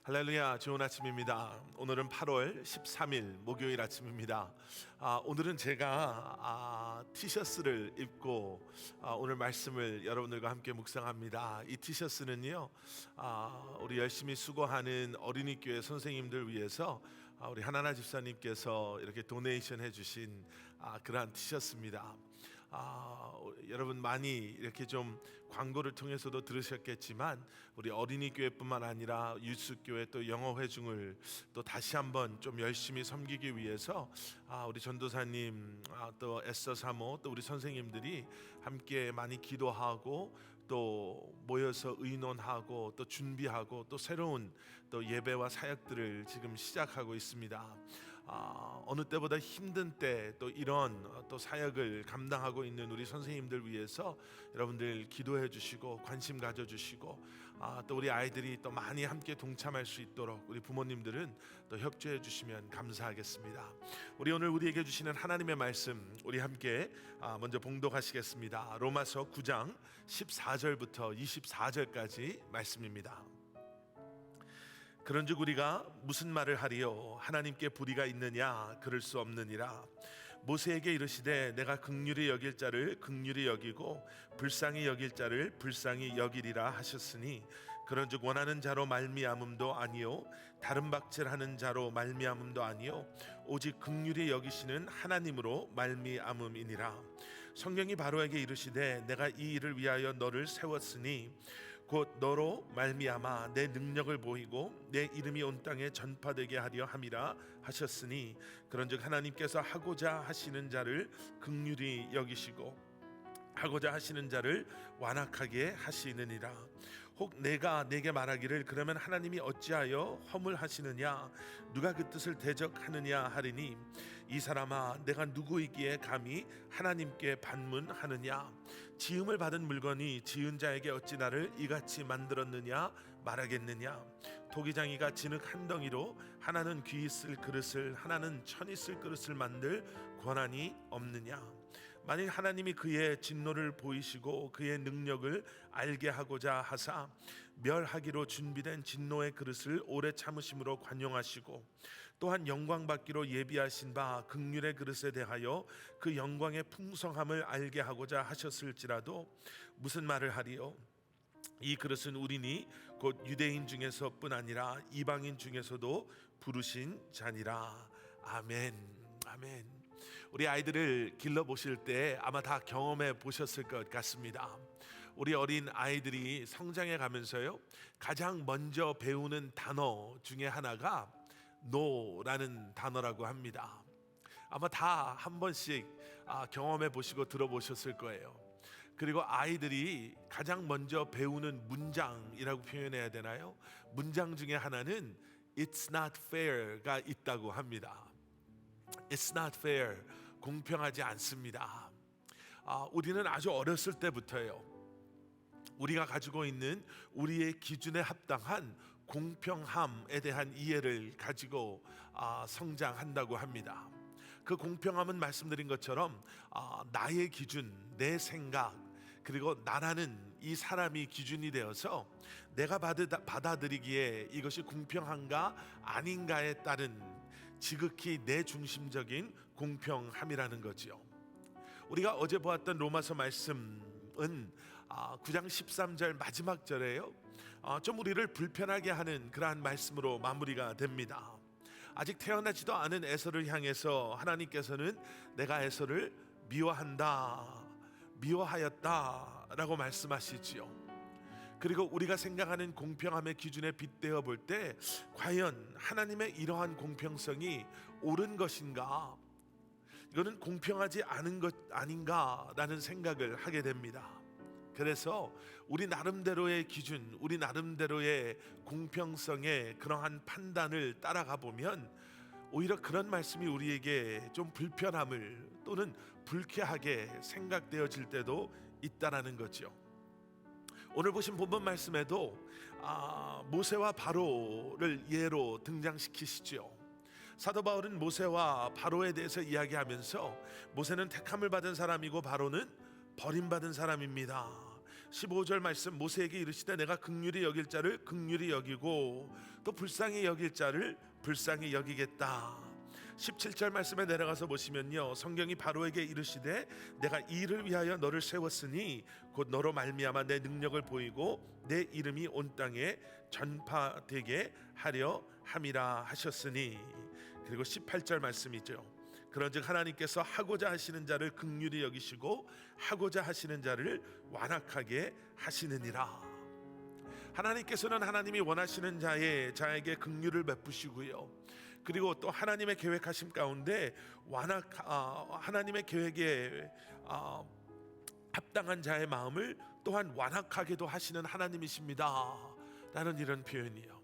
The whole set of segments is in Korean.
할렐루야, 좋은 아침입니다. 오늘은 8월 13일 목요일 아침입니다. 오늘은 제가 티셔츠를 입고 오늘 말씀을 여러분들과 함께 묵상합니다. 이 티셔츠는요, 우리 열심히 수고하는 어린이교회 선생님들 위해서 우리 하나나 집사님께서 이렇게 도네이션 해주신 그러한 티셔츠입니다. 여러분 많이 이렇게 좀 광고를 통해서도 들으셨겠지만 우리 어린이교회뿐만 아니라 유스교회 또 영어회중을 또 다시 한번 좀 열심히 섬기기 위해서 우리 전도사님 또 에스더 사모 또 우리 선생님들이 함께 많이 기도하고 또 모여서 의논하고 또 준비하고 또 새로운 또 예배와 사역들을 지금 시작하고 있습니다. 어느 때보다 힘든 때 또 이런 또 사역을 감당하고 있는 우리 선생님들 위해서 여러분들 기도해 주시고 관심 가져 주시고 또 우리 아이들이 또 많이 함께 동참할 수 있도록 우리 부모님들은 또 협조해 주시면 감사하겠습니다. 우리 오늘 우리에게 주시는 하나님의 말씀 우리 함께 먼저 봉독하시겠습니다. 로마서 9장 14절부터 24절까지 말씀입니다. 그런즉 우리가 무슨 말을 하리요? 하나님께 불의가 있느냐? 그럴 수 없느니라. 모세에게 이르시되 내가 긍휼히 여길 자를 긍휼히 여기고 불쌍히 여길 자를 불쌍히 여기리라 하셨으니 그런즉 원하는 자로 말미암음도 아니요 다른 박질하는 자로 말미암음도 아니요 오직 긍휼히 여기시는 하나님으로 말미암음이니라. 성경이 바로에게 이르시되 내가 이 일을 위하여 너를 세웠으니 곧 너로 말미암아 내 능력을 보이고 내 이름이 온 땅에 전파되게 하려 함이라 하셨으니 그런즉 하나님께서 하고자 하시는 자를 긍휼히 여기시고 하고자 하시는 자를 완악하게 하시느니라. 혹 내가 내게 말하기를 그러면 하나님이 어찌하여 허물하시느냐 누가 그 뜻을 대적하느냐 하리니 이 사람아 내가 누구이기에 감히 하나님께 반문하느냐 지음을 받은 물건이 지은 자에게 어찌 나를 이같이 만들었느냐 말하겠느냐 토기장이가 진흙 한 덩이로 하나는 귀 있을 그릇을 하나는 천 있을 그릇을 만들 권한이 없느냐. 만일 하나님이 그의 진노를 보이시고 그의 능력을 알게 하고자 하사 멸하기로 준비된 진노의 그릇을 오래 참으심으로 관용하시고 또한 영광 받기로 예비하신 바 긍휼의 그릇에 대하여 그 영광의 풍성함을 알게 하고자 하셨을지라도 무슨 말을 하리요? 이 그릇은 우리니 곧 유대인 중에서뿐 아니라 이방인 중에서도 부르신 자니라. 아멘. 아멘. 우리 아이들을 길러보실 때 아마 다 경험해 보셨을 것 같습니다. 우리 어린 아이들이 성장해 가면서요 가장 먼저 배우는 단어 중에 하나가 no라는 단어라고 합니다. 아마 다 한 번씩 경험해 보시고 들어보셨을 거예요. 그리고 아이들이 가장 먼저 배우는 문장이라고 표현해야 되나요? 문장 중에 하나는 It's not fair가 있다고 합니다. It's not fair. 공평하지 않습니다. 우리는 아주 어렸을 때부터요 우리가 가지고 있는 우리의 기준에 합당한 공평함에 대한 이해를 가지고 성장한다고 합니다. 그 공평함은 말씀드린 것처럼 나의 기준, 내 생각 그리고 나라는 이 사람이 기준이 되어서 내가 받아들이기에 이것이 공평한가 아닌가에 따른 지극히 내 중심적인 공평함이라는 거지요. 우리가 어제 보았던 로마서 말씀은 9장 13절 마지막 절에요 좀 우리를 불편하게 하는 그러한 말씀으로 마무리가 됩니다. 아직 태어나지도 않은 에서를 향해서 하나님께서는 내가 에서를 미워하였다 라고 말씀하시지요. 그리고 우리가 생각하는 공평함의 기준에 빗대어 볼 때 과연 하나님의 이러한 공평성이 옳은 것인가, 이거는 공평하지 않은 것 아닌가라는 생각을 하게 됩니다. 그래서 우리 나름대로의 기준, 우리 나름대로의 공평성의 그러한 판단을 따라가 보면 오히려 그런 말씀이 우리에게 좀 불편함을 또는 불쾌하게 생각되어질 때도 있다라는 거죠. 오늘 보신 본문 말씀에도 모세와 바로를 예로 등장시키시죠. 사도 바울은 모세와 바로에 대해서 이야기하면서 모세는 택함을 받은 사람이고 바로는 버림받은 사람입니다. 15절 말씀 모세에게 이르시되 내가 긍휼히 여길 자를 긍휼히 여기고 또 불쌍히 여길 자를 불쌍히 여기겠다. 17절 말씀에 내려가서 보시면요, 성경이 바로에게 이르시되 내가 이 일을 위하여 너를 세웠으니 곧 너로 말미암아 내 능력을 보이고 내 이름이 온 땅에 전파되게 하려 함이라 하셨으니. 그리고 18절 말씀이죠. 그런즉 하나님께서 하고자 하시는 자를 긍휼히 여기시고 하고자 하시는 자를 완악하게 하시느니라. 하나님께서는 하나님이 원하시는 자에게 긍휼을 베푸시고요, 그리고 또 하나님의 계획하심 가운데 하나님의 계획에 합당한 자의 마음을 또한 완악하게도 하시는 하나님이십니다 라는 이런 표현이요.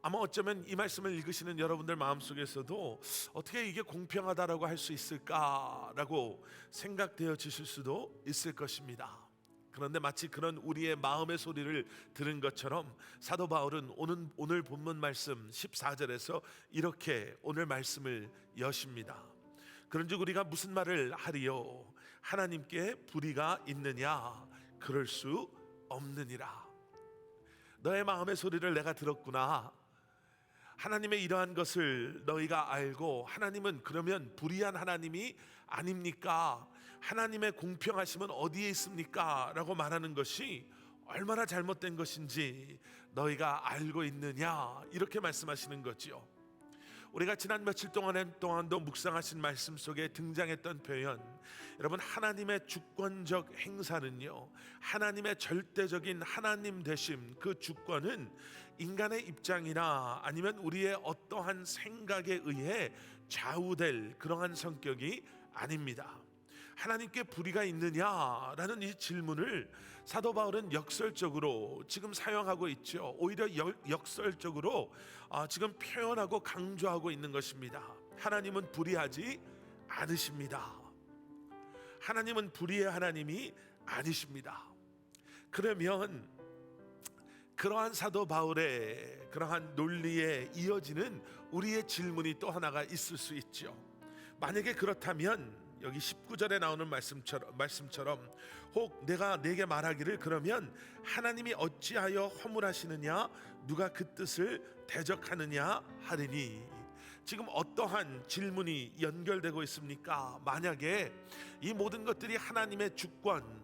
아마 어쩌면 이 말씀을 읽으시는 여러분들 마음속에서도 어떻게 이게 공평하다라고 할 수 있을까라고 생각되어지실 수도 있을 것입니다. 그런데 마치 그런 우리의 마음의 소리를 들은 것처럼 사도 바울은 오늘 본문 말씀 14절에서 이렇게 오늘 말씀을 여십니다. 그런즉 우리가 무슨 말을 하리요? 하나님께 불의가 있느냐? 그럴 수 없느니라. 너의 마음의 소리를 내가 들었구나. 하나님의 이러한 것을 너희가 알고, 하나님은 그러면 불의한 하나님이 아닙니까? 하나님의 공평하심은 어디에 있습니까? 라고 말하는 것이 얼마나 잘못된 것인지 너희가 알고 있느냐, 이렇게 말씀하시는 거지요. 우리가 지난 며칠 동안도 묵상하신 말씀 속에 등장했던 표현, 여러분, 하나님의 주권적 행사는요, 하나님의 절대적인 하나님 되심, 그 주권은 인간의 입장이나 아니면 우리의 어떠한 생각에 의해 좌우될 그러한 성격이 아닙니다. 하나님께 불의가 있느냐라는 이 질문을 사도 바울은 역설적으로 지금 사용하고 있죠. 오히려 역설적으로 지금 표현하고 강조하고 있는 것입니다. 하나님은 불의하지 않으십니다. 하나님은 불의의 하나님이 아니십니다. 그러면 그러한 사도 바울의 그러한 논리에 이어지는 우리의 질문이 또 하나가 있을 수 있죠. 만약에 그렇다면 여기 19절에 나오는 말씀처럼 혹 내가 내게 말하기를 그러면 하나님이 어찌하여 허물하시느냐, 누가 그 뜻을 대적하느냐 하리니. 지금 어떠한 질문이 연결되고 있습니까? 만약에 이 모든 것들이 하나님의 주권,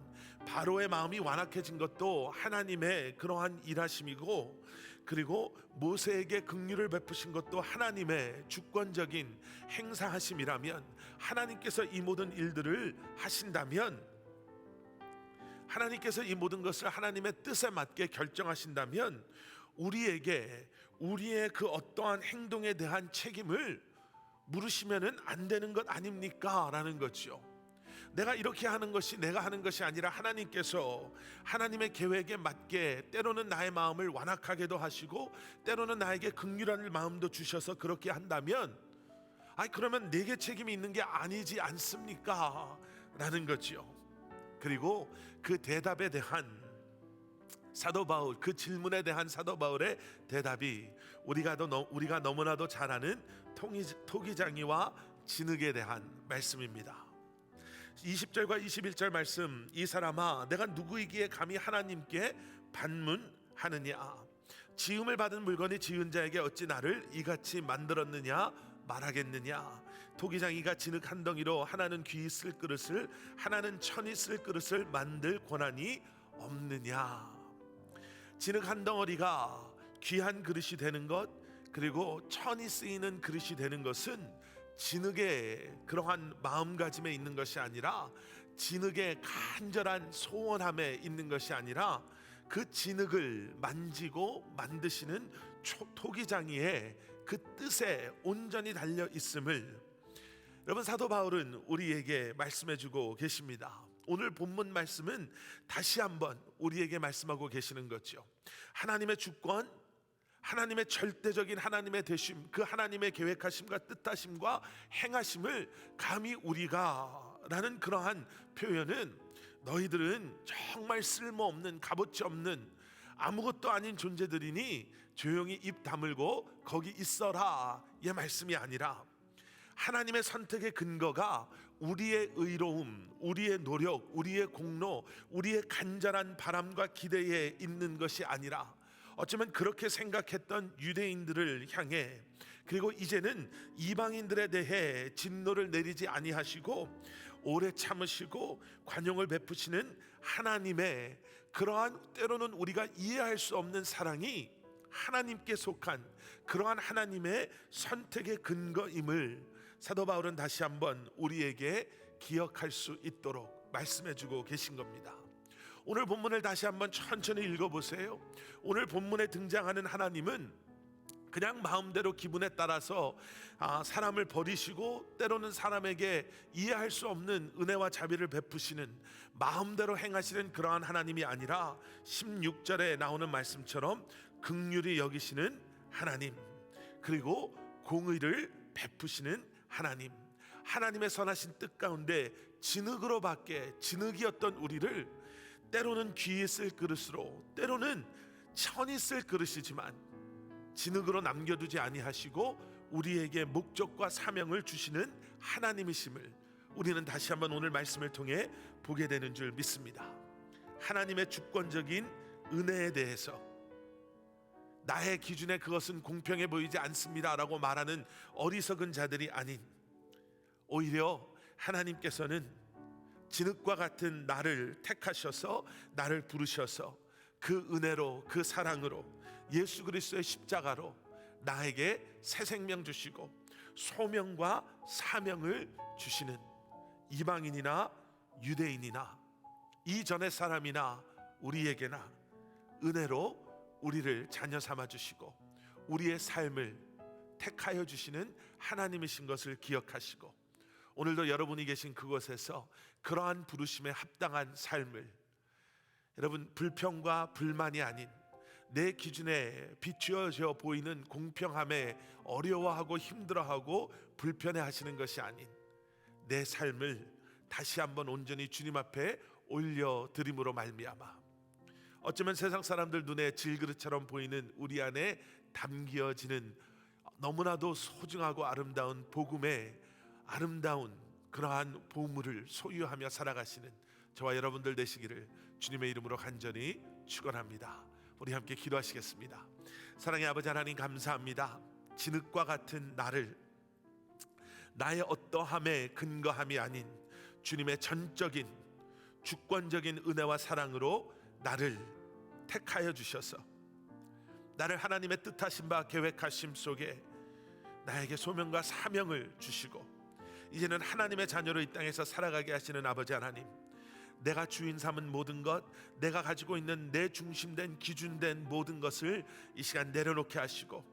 바로의 마음이 완악해진 것도 하나님의 그러한 일하심이고, 그리고 모세에게 긍휼을 베푸신 것도 하나님의 주권적인 행사하심이라면, 하나님께서 이 모든 일들을 하신다면, 하나님께서 이 모든 것을 하나님의 뜻에 맞게 결정하신다면 우리에게 우리의 그 어떠한 행동에 대한 책임을 물으시면은 안 되는 것 아닙니까? 라는 거죠. 내가 이렇게 하는 것이 내가 하는 것이 아니라 하나님께서 하나님의 계획에 맞게 때로는 나의 마음을 완악하게도 하시고 때로는 나에게 긍휼한 마음도 주셔서 그렇게 한다면, 그러면 내게 책임이 있는 게 아니지 않습니까? 라는 거지요. 그리고 그 대답에 대한 사도 바울, 그 질문에 대한 사도 바울의 대답이 우리가 너무나도 잘 아는 토기장이와 진흙에 대한 말씀입니다. 20절과 21절 말씀, 이 사람아 내가 누구이기에 감히 하나님께 반문하느냐, 지음을 받은 물건이 지은 자에게 어찌 나를 이같이 만들었느냐 말하겠느냐. 토기장이가 진흙 한 덩이로 하나는 귀 쓸 그릇을 하나는 천이 쓸 그릇을 만들 권한이 없느냐. 진흙 한 덩어리가 귀한 그릇이 되는 것, 그리고 천이 쓰이는 그릇이 되는 것은 진흙의 그러한 마음가짐에 있는 것이 아니라, 진흙의 간절한 소원함에 있는 것이 아니라, 그 진흙을 만지고 만드시는 토기장이의 그 뜻에 온전히 달려 있음을 여러분, 사도 바울은 우리에게 말씀해주고 계십니다. 오늘 본문 말씀은 다시 한번 우리에게 말씀하고 계시는 거죠. 하나님의 주권, 하나님의 절대적인 하나님의 되심, 그 하나님의 계획하심과 뜻하심과 행하심을 감히 우리가 라는 그러한 표현은 너희들은 정말 쓸모없는, 값어치 없는 아무것도 아닌 존재들이니 조용히 입 다물고 거기 있어라 의 말씀이 아니라, 하나님의 선택의 근거가 우리의 의로움, 우리의 노력, 우리의 공로, 우리의 간절한 바람과 기대에 있는 것이 아니라 어쩌면 그렇게 생각했던 유대인들을 향해, 그리고 이제는 이방인들에 대해 진노를 내리지 아니하시고 오래 참으시고 관용을 베푸시는 하나님의 그러한 때로는 우리가 이해할 수 없는 사랑이 하나님께 속한 그러한 하나님의 선택의 근거임을 사도 바울은 다시 한번 우리에게 기억할 수 있도록 말씀해주고 계신 겁니다. 오늘 본문을 다시 한번 천천히 읽어보세요. 오늘 본문에 등장하는 하나님은 그냥 마음대로 기분에 따라서 사람을 버리시고 때로는 사람에게 이해할 수 없는 은혜와 자비를 베푸시는, 마음대로 행하시는 그러한 하나님이 아니라 16절에 나오는 말씀처럼 긍휼히 여기시는 하나님, 그리고 공의를 베푸시는 하나님, 하나님의 선하신 뜻 가운데 진흙이었던 우리를 때로는 귀히 쓸 그릇으로, 때로는 천히 쓸 그릇이지만 진흙으로 남겨두지 아니하시고 우리에게 목적과 사명을 주시는 하나님이심을 우리는 다시 한번 오늘 말씀을 통해 보게 되는 줄 믿습니다. 하나님의 주권적인 은혜에 대해서 나의 기준에 그것은 공평해 보이지 않습니다라고 말하는 어리석은 자들이 아닌, 오히려 하나님께서는 진흙과 같은 나를 택하셔서 나를 부르셔서 그 은혜로, 그 사랑으로, 예수 그리스도의 십자가로 나에게 새 생명 주시고 소명과 사명을 주시는, 이방인이나 유대인이나 이전의 사람이나 우리에게나 은혜로 우리를 자녀 삼아 주시고 우리의 삶을 택하여 주시는 하나님이신 것을 기억하시고, 오늘도 여러분이 계신 그곳에서 그러한 부르심에 합당한 삶을, 여러분 불평과 불만이 아닌 내 기준에 비추어져 보이는 공평함에 어려워하고 힘들어하고 불편해하시는 것이 아닌 내 삶을 다시 한번 온전히 주님 앞에 올려드림으로 말미암아 어쩌면 세상 사람들 눈에 질그릇처럼 보이는 우리 안에 담겨지는 너무나도 소중하고 아름다운 복음의 아름다운 그러한 보물을 소유하며 살아가시는 저와 여러분들 되시기를 주님의 이름으로 간절히 축원합니다. 우리 함께 기도하시겠습니다. 사랑의 아버지 하나님, 감사합니다. 진흙과 같은 나를 나의 어떠함에 근거함이 아닌 주님의 전적인 주권적인 은혜와 사랑으로 나를 택하여 주셔서 나를 하나님의 뜻하신 바 계획하심 속에 나에게 소명과 사명을 주시고 이제는 하나님의 자녀로 이 땅에서 살아가게 하시는 아버지 하나님, 내가 주인 삼은 모든 것, 내가 가지고 있는 내 중심된 기준된 모든 것을 이 시간 내려놓게 하시고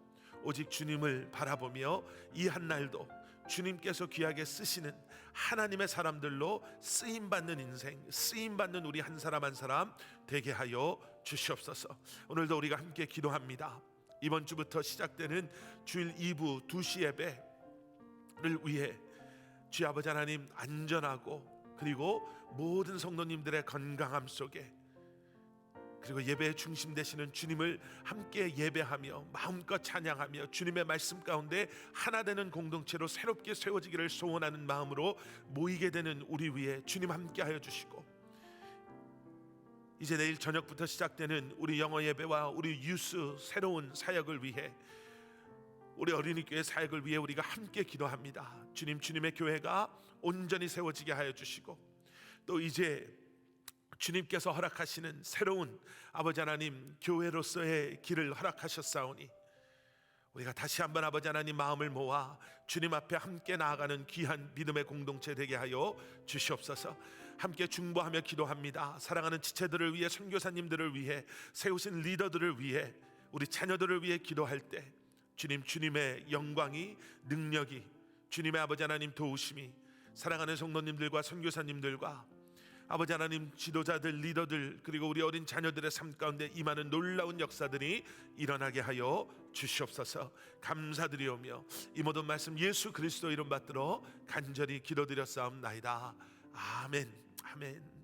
오직 주님을 바라보며 이 한날도 주님께서 귀하게 쓰시는 하나님의 사람들로 쓰임받는 인생, 쓰임받는 우리 한 사람 한 사람 되게 하여 주시옵소서. 오늘도 우리가 함께 기도합니다. 이번 주부터 시작되는 주일 2부 2시 예배를 위해 주의 아버지 하나님 안전하고 그리고 모든 성도님들의 건강함 속에 그리고 예배의 중심 되시는 주님을 함께 예배하며 마음껏 찬양하며 주님의 말씀 가운데 하나 되는 공동체로 새롭게 세워지기를 소원하는 마음으로 모이게 되는 우리 위에 주님 함께하여 주시고, 이제 내일 저녁부터 시작되는 우리 영어 예배와 우리 유스 새로운 사역을 위해, 우리 어린이교회 사역을 위해 우리가 함께 기도합니다. 주님, 주님의 교회가 온전히 세워지게 하여 주시고, 또 이제 주님께서 허락하시는 새로운 아버지 하나님 교회로서의 길을 허락하셨사오니 우리가 다시 한번 아버지 하나님 마음을 모아 주님 앞에 함께 나아가는 귀한 믿음의 공동체 되게 하여 주시옵소서. 함께 중보하며 기도합니다. 사랑하는 지체들을 위해, 선교사님들을 위해, 세우신 리더들을 위해, 우리 자녀들을 위해 기도할 때 주님, 주님의 영광이, 능력이, 주님의 아버지 하나님 도우심이 사랑하는 성도님들과 선교사님들과 아버지 하나님 지도자들, 리더들, 그리고 우리 어린 자녀들의 삶 가운데 임하는 놀라운 역사들이 일어나게 하여 주시옵소서. 감사드리오며 이 모든 말씀 예수 그리스도 이름 받들어 간절히 기도드렸사옵나이다. 아멘. 아멘.